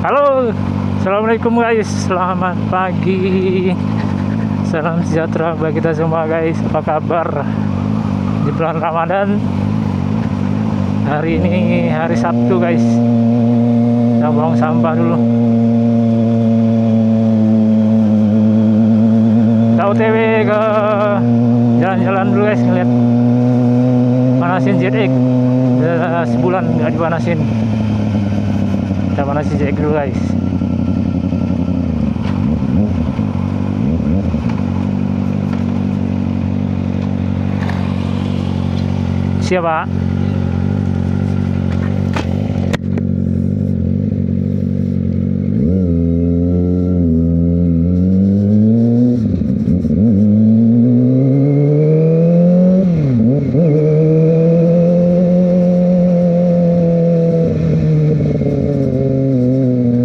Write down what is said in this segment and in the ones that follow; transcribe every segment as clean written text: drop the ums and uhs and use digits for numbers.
Halo, assalamualaikum guys, selamat pagi, salam sejahtera bagi kita semua guys. Apa kabar di bulan Ramadan? Hari ini hari Sabtu guys. Kita buang sampah dulu. Kita OTW ke jalan-jalan dulu guys, ngeliat panasin ZX. Udah sebulan nggak dipanasin. Kita panasin ZX dulu guys. Siapa?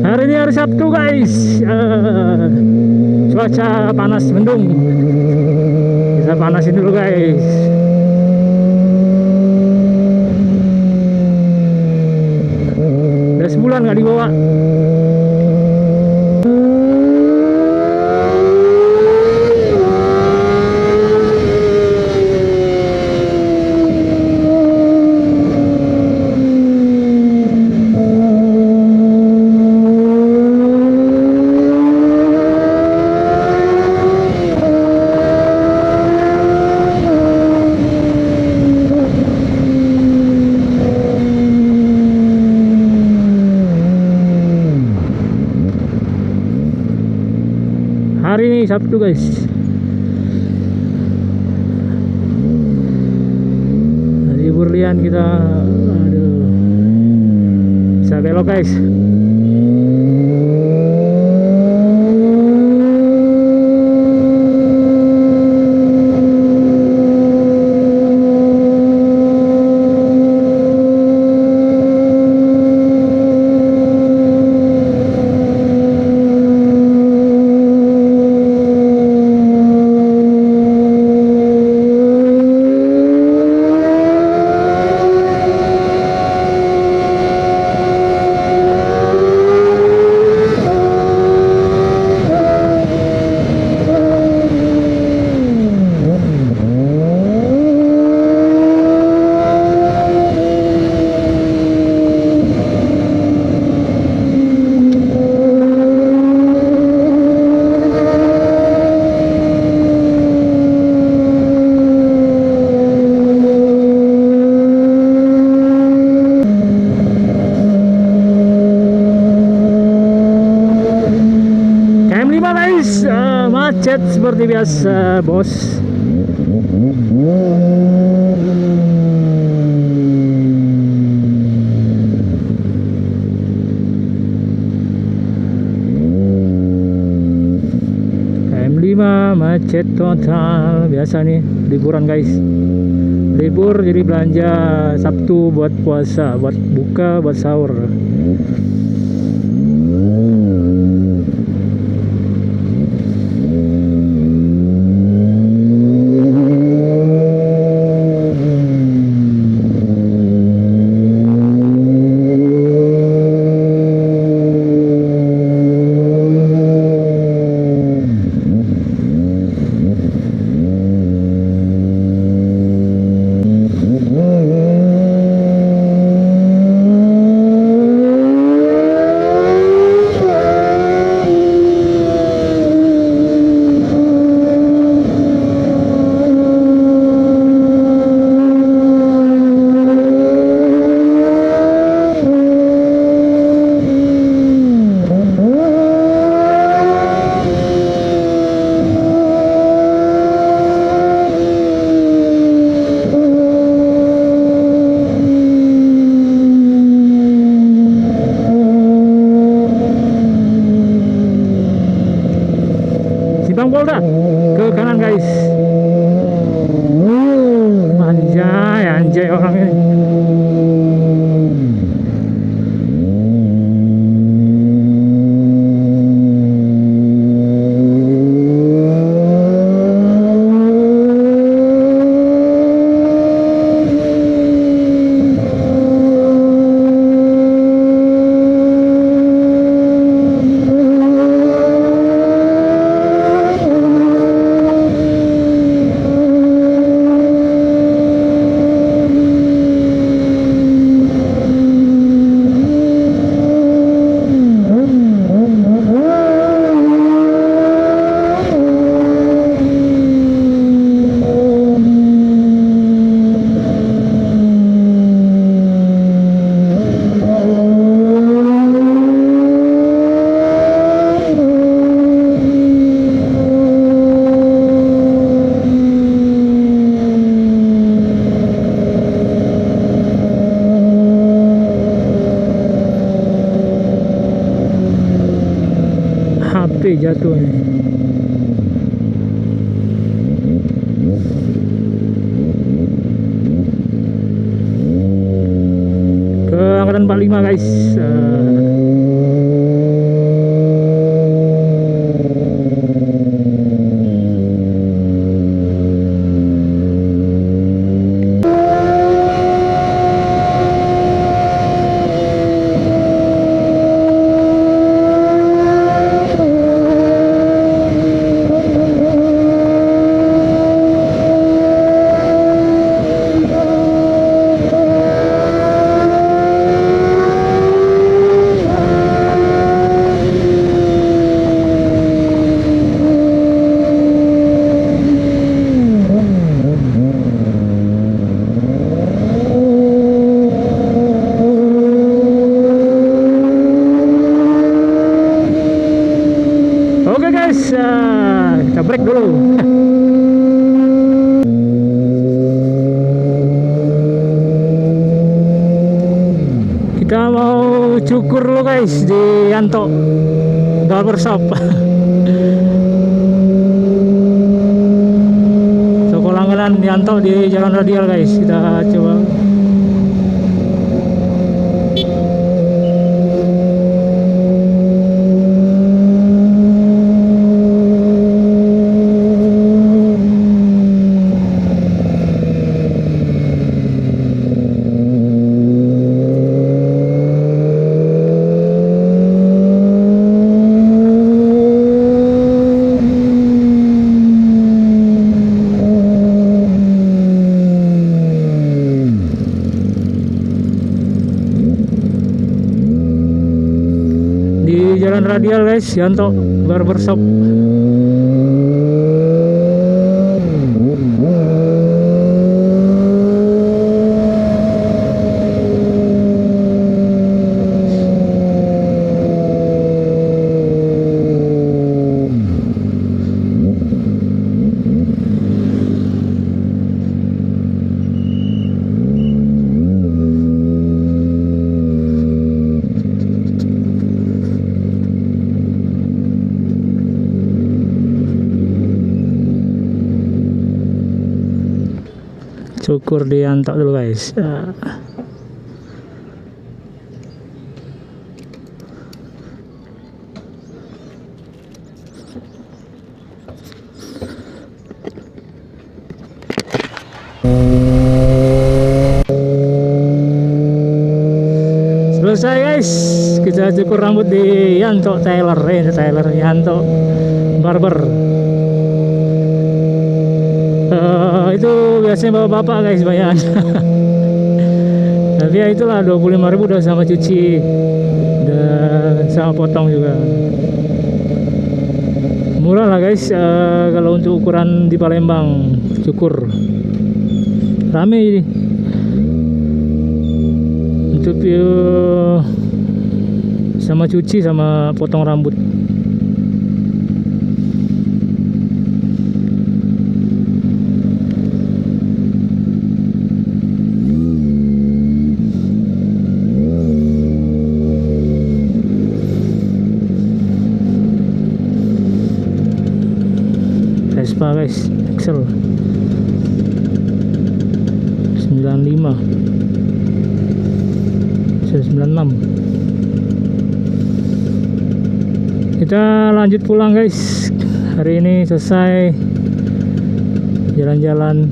Hari ini hari Sabtu guys. Cuaca panas mendung. Kita panasin dulu guys. Udah sebulan nggak dibawa. Hari ini Sabtu guys. Hari berlian kita, aduh, bisa belok guys. Guys, macet seperti biasa bos. KM5 macet total. Biasa nih liburan guys, libur jadi belanja Sabtu buat puasa, buat buka, buat sahur. gede jatuh nih. Ke angkatan 45 guys. Oke guys, kita break dulu. Kita mau cukur dulu guys di Yanto Barbershop. Toko langganan Yanto di Jalan Radial guys. Kita coba. Jalan Radial guys, Yanto Barbershop. Cukur di Yanto dulu guys. Selesai guys, kita cukur rambut di Yanto Tailor Yanto Barber. Itu biasanya bapak-bapak guys bayar. Tapi ya itulah 25.000 udah sama cuci dan sama potong juga. Murah lah guys. Kalau untuk ukuran di Palembang cukur rame ini. Untuk sama cuci sama potong rambut. Vespa guys, Excel 95 96. Kita lanjut pulang guys. Hari ini selesai jalan-jalan